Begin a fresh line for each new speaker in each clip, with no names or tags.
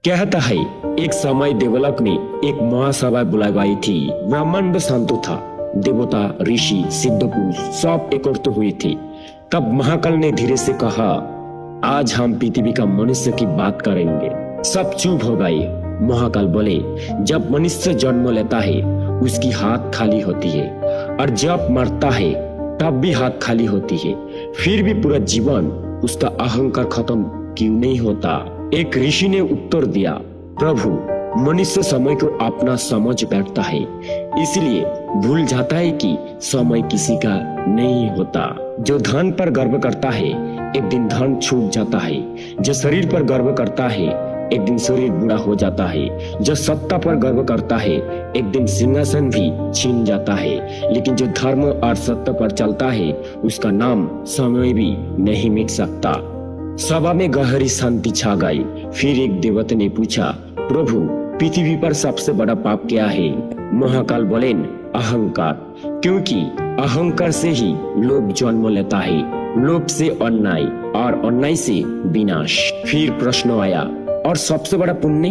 कहता है एक समय देवलोक ने एक महासभा बुलाई थी। ब्रह्मांड शांत था, देवता, ऋषि, सिद्ध पुरुष सब एकत्र हुए थे। तब महाकाल ने धीरे से कहा, आज हम पृथ्वी का मनुष्य की बात करेंगे। सब चुप हो गए। महाकाल बोले, जब मनुष्य जन्म लेता है उसकी हाथ खाली होती है, और जब मरता है तब भी हाथ खाली होती है। फिर भी पूरा जीवन उसका अहंकार खत्म क्यों नहीं होता? एक ऋषि ने उत्तर दिया, प्रभु, मनुष्य समय को अपना समझ बैठता है, इसलिए भूल जाता है कि समय किसी का नहीं होता। जो धन पर गर्व करता है एक दिन धन छूट जाता है। जो शरीर पर गर्व करता है एक दिन शरीर बुरा हो जाता है। जो सत्ता पर गर्व करता है एक दिन सिंहासन भी छीन जाता है। लेकिन जो धर्म और सत्य पर चलता है उसका नाम समय भी नहीं मिट सकता। सभा में गहरी शांति छा गई। फिर एक देवता ने पूछा, प्रभु, पृथ्वी पर सबसे बड़ा पाप क्या है? महाकाल बोले, अहंकार, क्योंकि अहंकार से ही लोभ जन्म लेता है, लोभ से अन्याय और अन्याय से विनाश। फिर प्रश्न आया, और सबसे बड़ा पुण्य?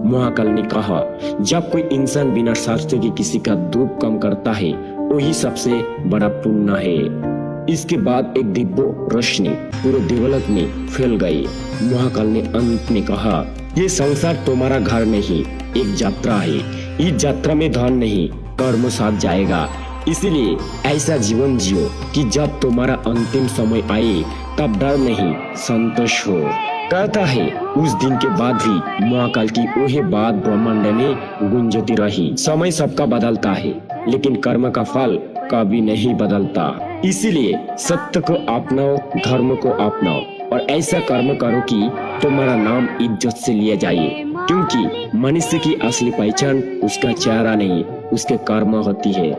महाकाल ने कहा, जब कोई इंसान बिना शास्त्र के किसी का दुख कम करता है वही सबसे बड़ा पुण्य है। इसके बाद एक दिव्य रोशनी पूरे देवलोक में फैल गई। महाकाल ने अंत में कहा, ये संसार तुम्हारा घर नहीं, एक यात्रा है। इस यात्रा में धन नहीं, कर्म साथ जाएगा। इसलिए ऐसा जीवन जियो कि जब तुम्हारा अंतिम समय आए तब डर नहीं, संतोष हो। कहता है उस दिन के बाद भी महाकाल की वही बात ब्रह्मांड में गूंजती रही। समय सबका बदलता है, लेकिन कर्म का फल कभी नहीं बदलता। इसीलिए सत्य को अपनाओ, धर्म को अपनाओ, और ऐसा कर्म करो कि तुम्हारा नाम इज्जत से लिया जाए। क्योंकि मनुष्य की असली पहचान उसका चेहरा नहीं, उसके कर्म होती है।